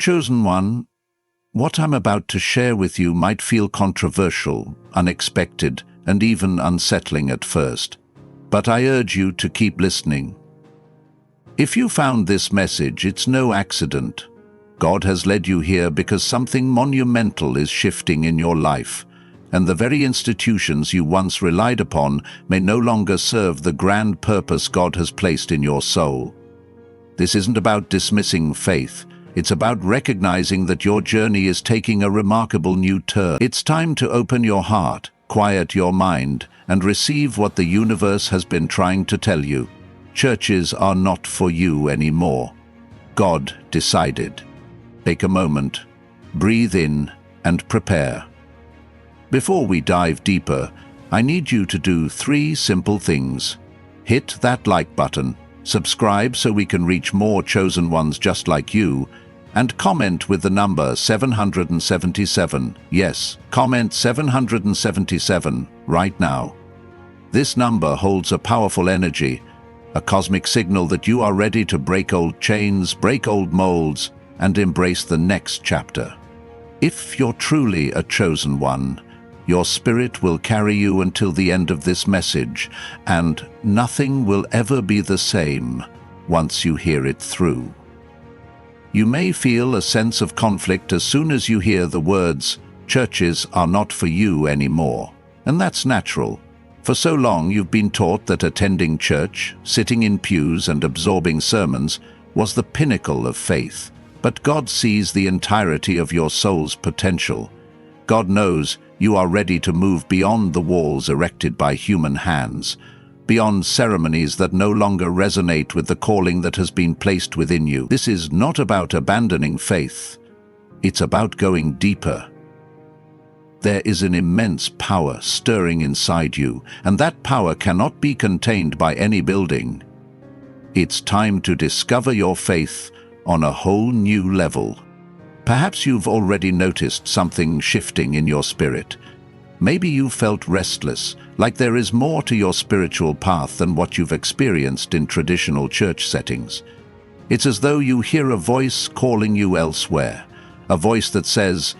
Chosen one, what I'm about to share with you might feel controversial, unexpected, and even unsettling at first. But I urge you to keep listening. If you found this message, it's no accident. God has led you here because something monumental is shifting in your life, and the very institutions you once relied upon may no longer serve the grand purpose God has placed in your soul. This isn't about dismissing faith. It's about recognizing that your journey is taking a remarkable new turn. It's time to open your heart, quiet your mind, and receive what the universe has been trying to tell you. Churches are not for you anymore. God decided. Take a moment, breathe in, and prepare. Before we dive deeper, I need you to do 3 simple things. Hit that like button, subscribe so we can reach more chosen ones just like you, and comment with the number 777. Yes, comment 777 right now. This number holds a powerful energy, a cosmic signal that you are ready to break old chains, break old molds, and embrace the next chapter. If you're truly a chosen one, your spirit will carry you until the end of this message, and nothing will ever be the same once you hear it through. You may feel a sense of conflict as soon as you hear the words, "Churches are not for you anymore." And that's natural. For so long you've been taught that attending church, sitting in pews and absorbing sermons was the pinnacle of faith. But God sees the entirety of your soul's potential. God knows you are ready to move beyond the walls erected by human hands, beyond ceremonies that no longer resonate with the calling that has been placed within you. This is not about abandoning faith. It's about going deeper. There is an immense power stirring inside you, and that power cannot be contained by any building. It's time to discover your faith on a whole new level. Perhaps you've already noticed something shifting in your spirit. Maybe you felt restless, like there is more to your spiritual path than what you've experienced in traditional church settings. It's as though you hear a voice calling you elsewhere, a voice that says,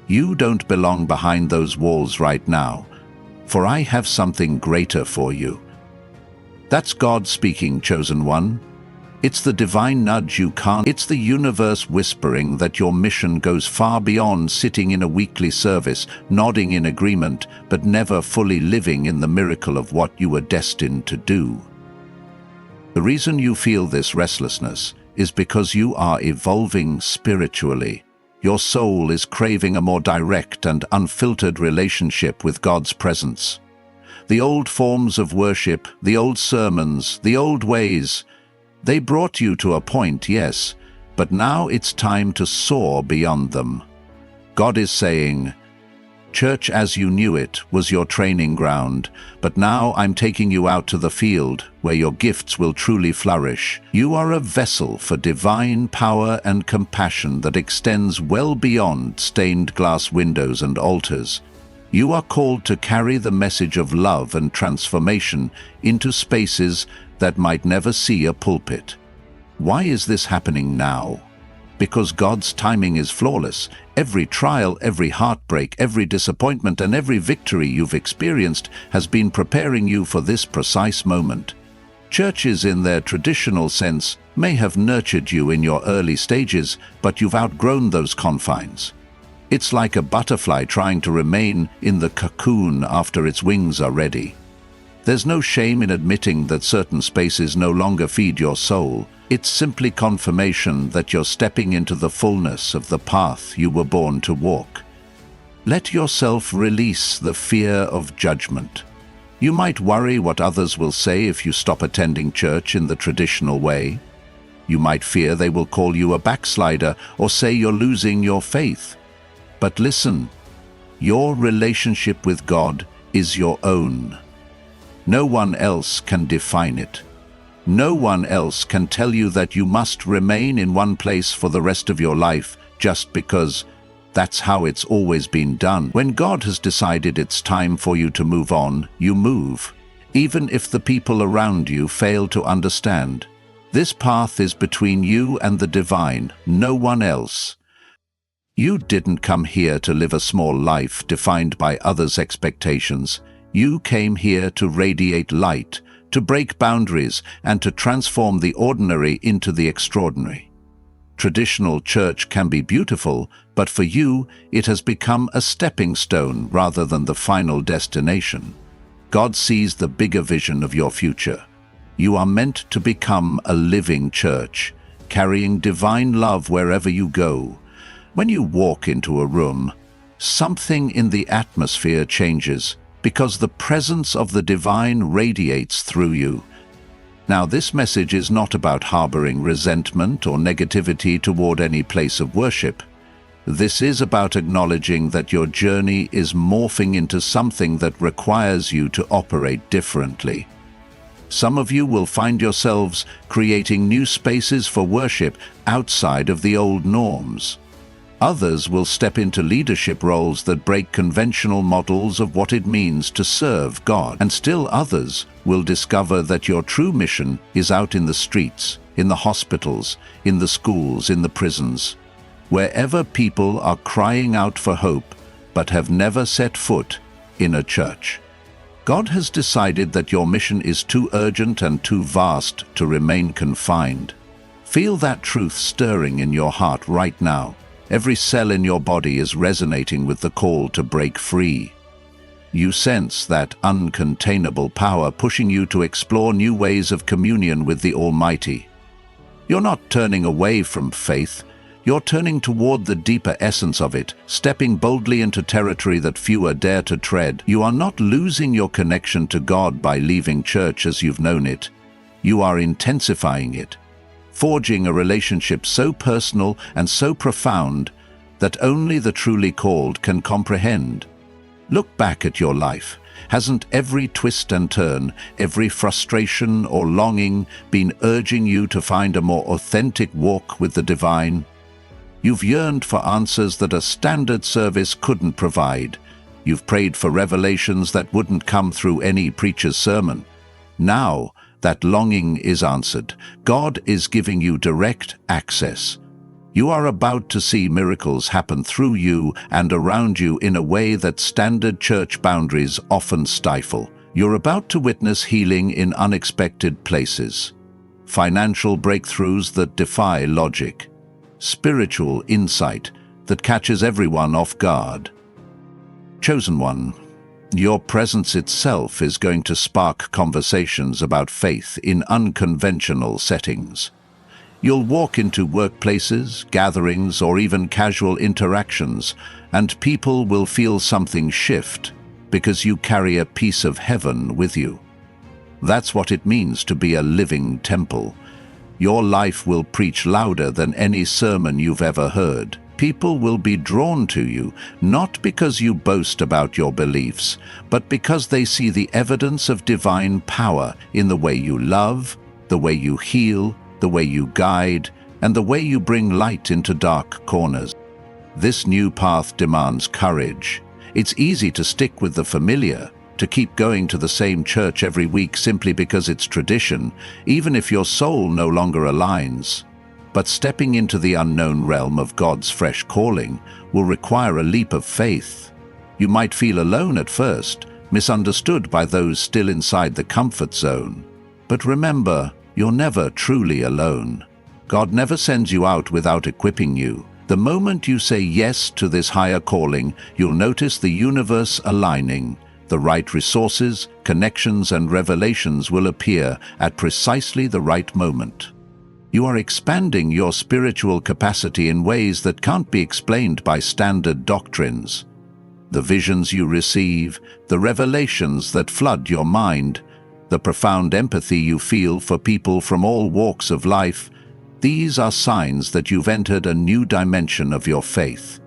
"You don't belong behind those walls right now, for I have something greater for you." That's God speaking, chosen one. It's the divine nudge you can't. It's the universe whispering that your mission goes far beyond sitting in a weekly service, nodding in agreement, but never fully living in the miracle of what you were destined to do. The reason you feel this restlessness is because you are evolving spiritually. Your soul is craving a more direct and unfiltered relationship with God's presence. The old forms of worship, the old sermons, the old ways, they brought you to a point, yes, but now it's time to soar beyond them. God is saying, "Church as you knew it was your training ground, but now I'm taking you out to the field where your gifts will truly flourish. You are a vessel for divine power and compassion that extends well beyond stained glass windows and altars. You are called to carry the message of love and transformation into spaces that might never see a pulpit." Why is this happening now? Because God's timing is flawless. Every trial, every heartbreak, every disappointment, and every victory you've experienced has been preparing you for this precise moment. Churches in their traditional sense may have nurtured you in your early stages, but you've outgrown those confines. It's like a butterfly trying to remain in the cocoon after its wings are ready. There's no shame in admitting that certain spaces no longer feed your soul. It's simply confirmation that you're stepping into the fullness of the path you were born to walk. Let yourself release the fear of judgment. You might worry what others will say if you stop attending church in the traditional way. You might fear they will call you a backslider or say you're losing your faith. But listen, your relationship with God is your own. No one else can define it. No one else can tell you that you must remain in one place for the rest of your life just because that's how it's always been done. When God has decided it's time for you to move on, you move, even if the people around you fail to understand. This path is between you and the divine, no one else. You didn't come here to live a small life defined by others' expectations. You came here to radiate light, to break boundaries, and to transform the ordinary into the extraordinary. Traditional church can be beautiful, but for you, it has become a stepping stone rather than the final destination. God sees the bigger vision of your future. You are meant to become a living church, carrying divine love wherever you go. When you walk into a room, something in the atmosphere changes because the presence of the divine radiates through you. Now, this message is not about harboring resentment or negativity toward any place of worship. This is about acknowledging that your journey is morphing into something that requires you to operate differently. Some of you will find yourselves creating new spaces for worship outside of the old norms. Others will step into leadership roles that break conventional models of what it means to serve God. And still others will discover that your true mission is out in the streets, in the hospitals, in the schools, in the prisons, wherever people are crying out for hope but have never set foot in a church. God has decided that your mission is too urgent and too vast to remain confined. Feel that truth stirring in your heart right now. Every cell in your body is resonating with the call to break free. You sense that uncontainable power pushing you to explore new ways of communion with the Almighty. You're not turning away from faith, you're turning toward the deeper essence of it, stepping boldly into territory that fewer dare to tread. You are not losing your connection to God by leaving church as you've known it. You are intensifying it, forging a relationship so personal and so profound that only the truly called can comprehend. Look back at your life. Hasn't every twist and turn, every frustration or longing been urging you to find a more authentic walk with the divine? You've yearned for answers that a standard service couldn't provide. You've prayed for revelations that wouldn't come through any preacher's sermon. Now, that longing is answered. God is giving you direct access. You are about to see miracles happen through you and around you in a way that standard church boundaries often stifle. You're about to witness healing in unexpected places, financial breakthroughs that defy logic, spiritual insight that catches everyone off guard. Chosen one, your presence itself is going to spark conversations about faith in unconventional settings. You'll walk into workplaces, gatherings, or even casual interactions, and people will feel something shift because you carry a piece of heaven with you. That's what it means to be a living temple. Your life will preach louder than any sermon you've ever heard. People will be drawn to you, not because you boast about your beliefs, but because they see the evidence of divine power in the way you love, the way you heal, the way you guide, and the way you bring light into dark corners. This new path demands courage. It's easy to stick with the familiar, to keep going to the same church every week simply because it's tradition, even if your soul no longer aligns. But stepping into the unknown realm of God's fresh calling will require a leap of faith. You might feel alone at first, misunderstood by those still inside the comfort zone. But remember, you're never truly alone. God never sends you out without equipping you. The moment you say yes to this higher calling, you'll notice the universe aligning. The right resources, connections, and revelations will appear at precisely the right moment. You are expanding your spiritual capacity in ways that can't be explained by standard doctrines. The visions you receive, the revelations that flood your mind, the profound empathy you feel for people from all walks of life, these are signs that you've entered a new dimension of your faith.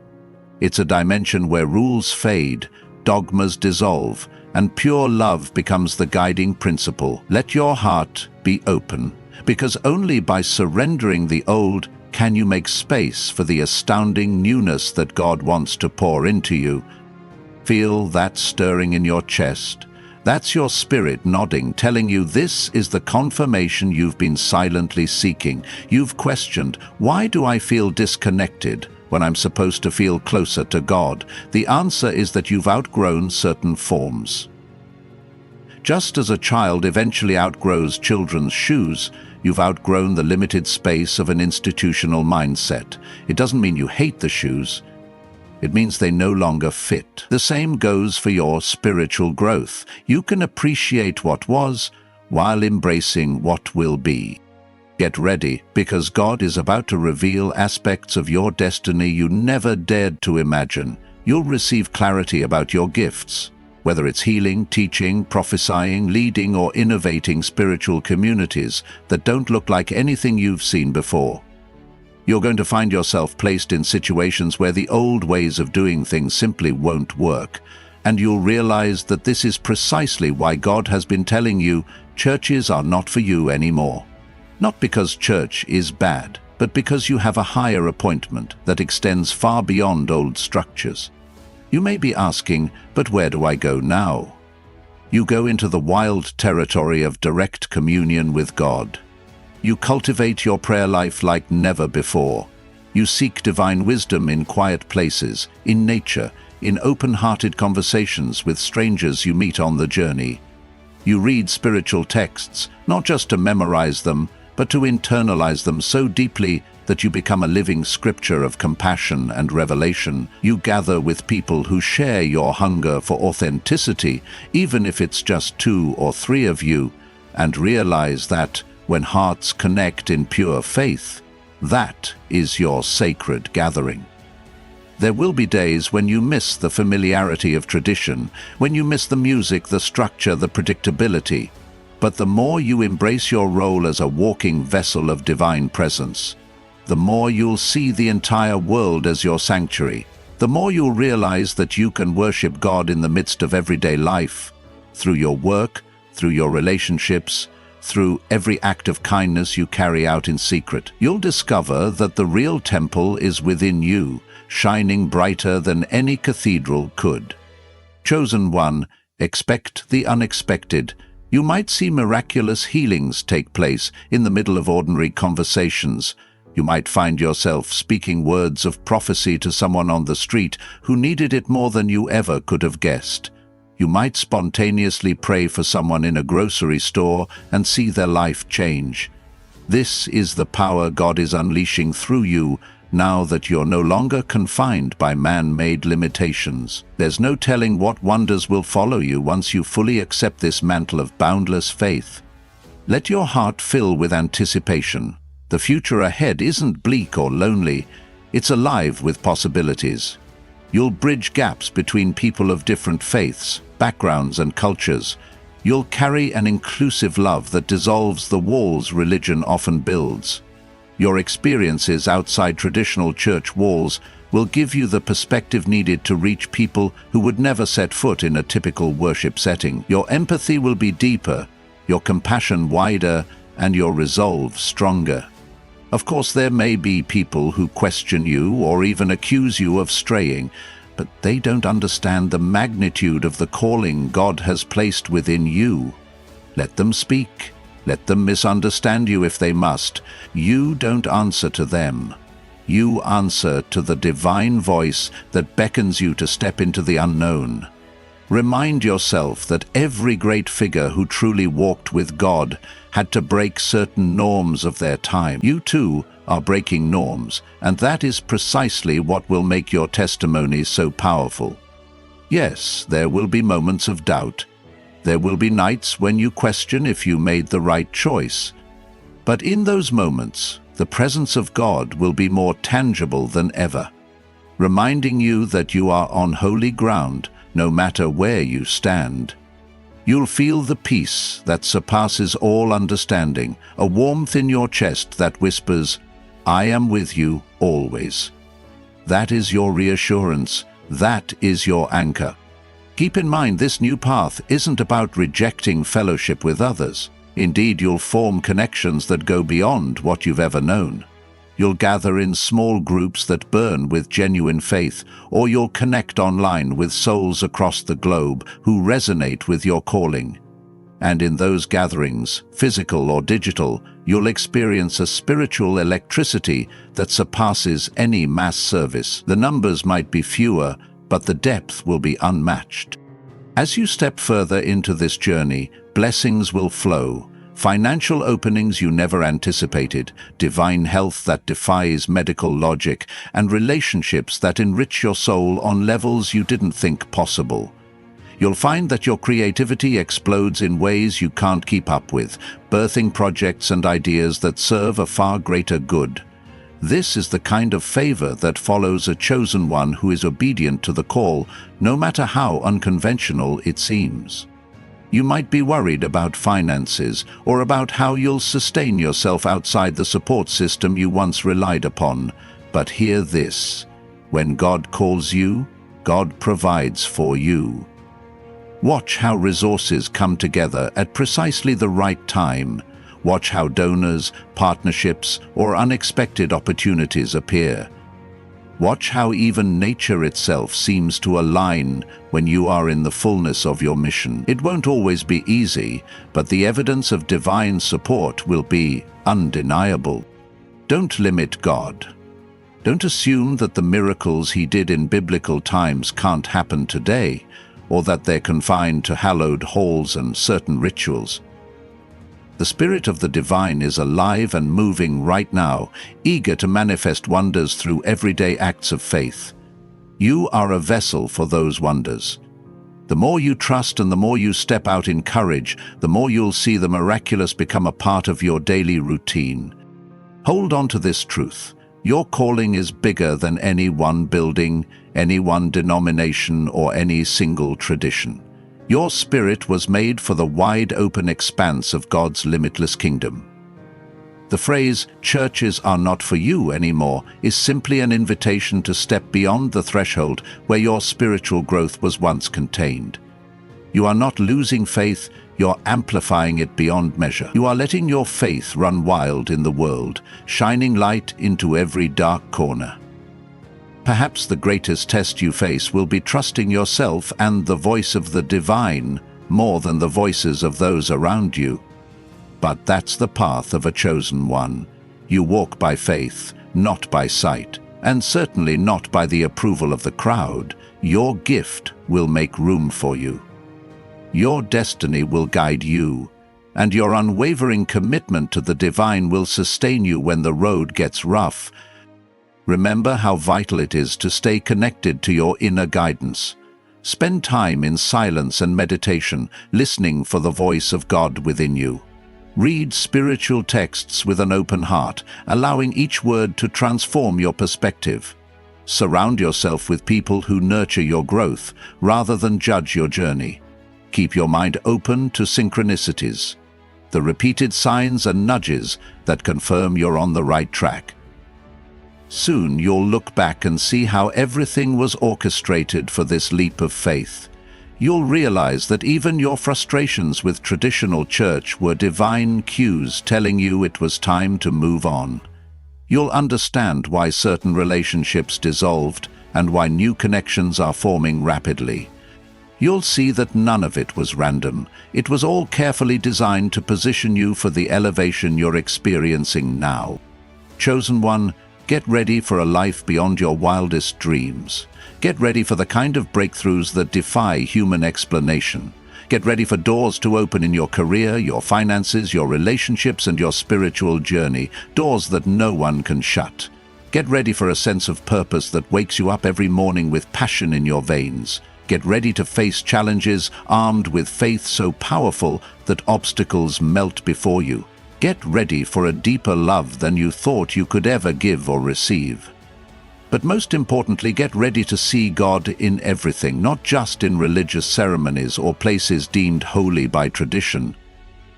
It's a dimension where rules fade, dogmas dissolve, and pure love becomes the guiding principle. Let your heart be open, because only by surrendering the old can you make space for the astounding newness that God wants to pour into you. Feel that stirring in your chest. That's your spirit nodding, telling you this is the confirmation you've been silently seeking. You've questioned, why do I feel disconnected? when I'm supposed to feel closer to God? The answer is that you've outgrown certain forms. Just as a child eventually outgrows children's shoes, you've outgrown the limited space of an institutional mindset. It doesn't mean you hate the shoes. It means they no longer fit. The same goes for your spiritual growth. You can appreciate what was while embracing what will be. Get ready, because God is about to reveal aspects of your destiny you never dared to imagine. You'll receive clarity about your gifts, whether it's healing, teaching, prophesying, leading, or innovating spiritual communities that don't look like anything you've seen before. You're going to find yourself placed in situations where the old ways of doing things simply won't work, and you'll realize that this is precisely why God has been telling you churches are not for you anymore. Not because church is bad, but because you have a higher appointment that extends far beyond old structures. You may be asking, but where do I go now? You go into the wild territory of direct communion with God. You cultivate your prayer life like never before. You seek divine wisdom in quiet places, in nature, in open-hearted conversations with strangers you meet on the journey. You read spiritual texts, not just to memorize them, but to internalize them so deeply that you become a living scripture of compassion and revelation. You gather with people who share your hunger for authenticity, even if it's just 2 or 3 of you, and realize that when hearts connect in pure faith, that is your sacred gathering. There will be days when you miss the familiarity of tradition, when you miss the music, the structure, the predictability. But the more you embrace your role as a walking vessel of divine presence, the more you'll see the entire world as your sanctuary, the more you'll realize that you can worship God in the midst of everyday life, through your work, through your relationships, through every act of kindness you carry out in secret. You'll discover that the real temple is within you, shining brighter than any cathedral could. Chosen one, expect the unexpected. You might see miraculous healings take place in the middle of ordinary conversations. You might find yourself speaking words of prophecy to someone on the street who needed it more than you ever could have guessed. You might spontaneously pray for someone in a grocery store and see their life change. This is the power God is unleashing through you now that you're no longer confined by man-made limitations. There's no telling what wonders will follow you once you fully accept this mantle of boundless faith. Let your heart fill with anticipation. The future ahead isn't bleak or lonely, it's alive with possibilities. You'll bridge gaps between people of different faiths, backgrounds, and cultures. You'll carry an inclusive love that dissolves the walls religion often builds. Your experiences outside traditional church walls will give you the perspective needed to reach people who would never set foot in a typical worship setting. Your empathy will be deeper, your compassion wider, and your resolve stronger. Of course, there may be people who question you or even accuse you of straying, but they don't understand the magnitude of the calling God has placed within you. Let them speak. Let them misunderstand you if they must. You don't answer to them. You answer to the divine voice that beckons you to step into the unknown. Remind yourself that every great figure who truly walked with God had to break certain norms of their time. You too are breaking norms, and that is precisely what will make your testimony so powerful. Yes, there will be moments of doubt. There will be nights when you question if you made the right choice. But in those moments, the presence of God will be more tangible than ever, reminding you that you are on holy ground no matter where you stand. You'll feel the peace that surpasses all understanding, a warmth in your chest that whispers, "I am with you always." That is your reassurance. That is your anchor. Keep in mind, this new path isn't about rejecting fellowship with others. Indeed, you'll form connections that go beyond what you've ever known. You'll gather in small groups that burn with genuine faith, or you'll connect online with souls across the globe who resonate with your calling. And in those gatherings, physical or digital, You'll experience a spiritual electricity that surpasses any mass service. The numbers might be fewer, but the depth will be unmatched. As you step further into this journey, blessings will flow. Financial openings you never anticipated, divine health that defies medical logic, and relationships that enrich your soul on levels you didn't think possible. You'll find that your creativity explodes in ways you can't keep up with, birthing projects and ideas that serve a far greater good. This is the kind of favor that follows a chosen one who is obedient to the call, no matter how unconventional it seems. You might be worried about finances or about how you'll sustain yourself outside the support system you once relied upon. But hear this: when God calls you, God provides for you. Watch how resources come together at precisely the right time. Watch how donors, partnerships, or unexpected opportunities appear. Watch how even nature itself seems to align when you are in the fullness of your mission. It won't always be easy, but the evidence of divine support will be undeniable. Don't limit God. Don't assume that the miracles He did in biblical times can't happen today, or that they're confined to hallowed halls and certain rituals. The Spirit of the Divine is alive and moving right now, eager to manifest wonders through everyday acts of faith. You are a vessel for those wonders. The more you trust and the more you step out in courage, the more you'll see the miraculous become a part of your daily routine. Hold on to this truth. Your calling is bigger than any one building, any one denomination, or any single tradition. Your spirit was made for the wide-open expanse of God's limitless kingdom. The phrase, "churches are not for you anymore," is simply an invitation to step beyond the threshold where your spiritual growth was once contained. You are not losing faith, you're amplifying it beyond measure. You are letting your faith run wild in the world, shining light into every dark corner. Perhaps the greatest test you face will be trusting yourself and the voice of the divine more than the voices of those around you. But that's the path of a chosen one. You walk by faith, not by sight, and certainly not by the approval of the crowd. Your gift will make room for you. Your destiny will guide you, and your unwavering commitment to the divine will sustain you when the road gets rough. Remember how vital it is to stay connected to your inner guidance. Spend time in silence and meditation, listening for the voice of God within you. Read spiritual texts with an open heart, allowing each word to transform your perspective. Surround yourself with people who nurture your growth rather than judge your journey. Keep your mind open to synchronicities, the repeated signs and nudges that confirm you're on the right track. Soon you'll look back and see how everything was orchestrated for this leap of faith. You'll realize that even your frustrations with traditional church were divine cues telling you it was time to move on. You'll understand why certain relationships dissolved and why new connections are forming rapidly. You'll see that none of it was random. It was all carefully designed to position you for the elevation you're experiencing now. Chosen one, get ready for a life beyond your wildest dreams. Get ready for the kind of breakthroughs that defy human explanation. Get ready for doors to open in your career, your finances, your relationships, and your spiritual journey, doors that no one can shut. Get ready for a sense of purpose that wakes you up every morning with passion in your veins. Get ready to face challenges armed with faith so powerful that obstacles melt before you. Get ready for a deeper love than you thought you could ever give or receive. But most importantly, get ready to see God in everything, not just in religious ceremonies or places deemed holy by tradition.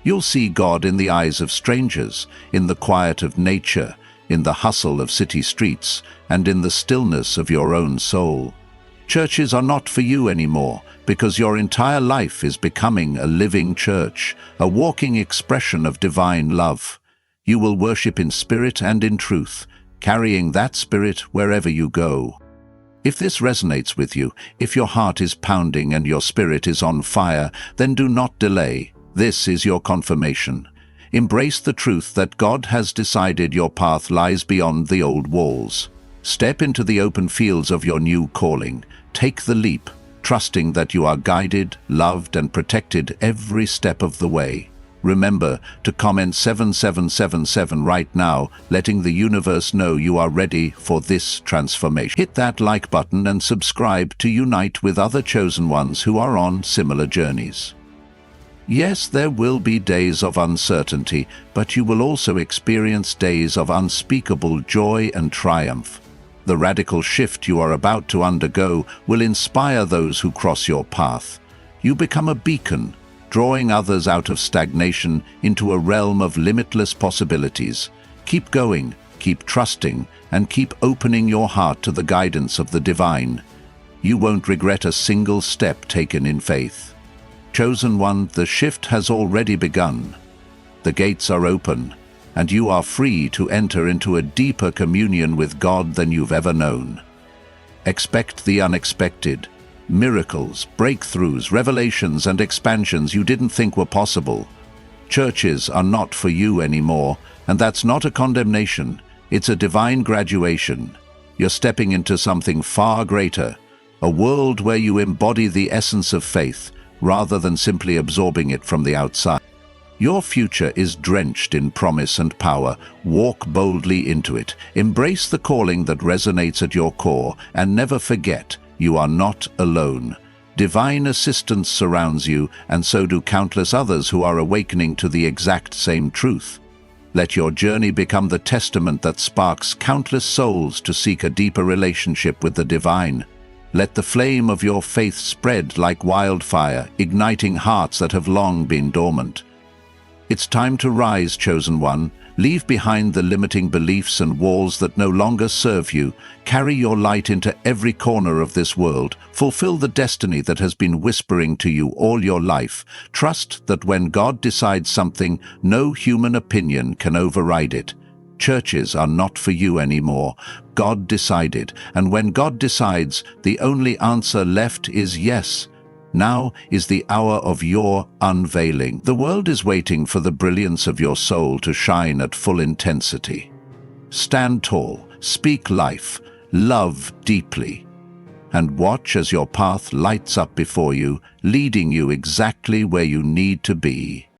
You'll see God in the eyes of strangers, in the quiet of nature, in the hustle of city streets, and in the stillness of your own soul. Churches are not for you anymore, because your entire life is becoming a living church, a walking expression of divine love. You will worship in spirit and in truth, carrying that spirit wherever you go. If this resonates with you, if your heart is pounding and your spirit is on fire, then do not delay. This is your confirmation. Embrace the truth that God has decided your path lies beyond the old walls. Step into the open fields of your new calling. Take the leap, trusting that you are guided, loved, and protected every step of the way. Remember to comment 7777 right now, letting the universe know you are ready for this transformation. Hit that like button and subscribe to unite with other chosen ones who are on similar journeys. Yes, there will be days of uncertainty, but you will also experience days of unspeakable joy and triumph. The radical shift you are about to undergo will inspire those who cross your path. You become a beacon, drawing others out of stagnation into a realm of limitless possibilities. Keep going, keep trusting, and keep opening your heart to the guidance of the divine. You won't regret a single step taken in faith. Chosen one, the shift has already begun. The gates are open, and you are free to enter into a deeper communion with God than you've ever known. Expect the unexpected. Miracles, breakthroughs, revelations, and expansions you didn't think were possible. Churches are not for you anymore, and that's not a condemnation. It's a divine graduation. You're stepping into something far greater, a world where you embody the essence of faith, rather than simply absorbing it from the outside. Your future is drenched in promise and power. Walk boldly into it. Embrace the calling that resonates at your core, and never forget, you are not alone. Divine assistance surrounds you, and so do countless others who are awakening to the exact same truth. Let your journey become the testament that sparks countless souls to seek a deeper relationship with the divine. Let the flame of your faith spread like wildfire, igniting hearts that have long been dormant. It's time to rise, chosen one. Leave behind the limiting beliefs and walls that no longer serve you. Carry your light into every corner of this world. Fulfill the destiny that has been whispering to you all your life. Trust that when God decides something, no human opinion can override it. Churches are not for you anymore. God decided, and when God decides, the only answer left is yes. Now is the hour of your unveiling. The world is waiting for the brilliance of your soul to shine at full intensity. Stand tall, speak life, love deeply, and watch as your path lights up before you, leading you exactly where you need to be.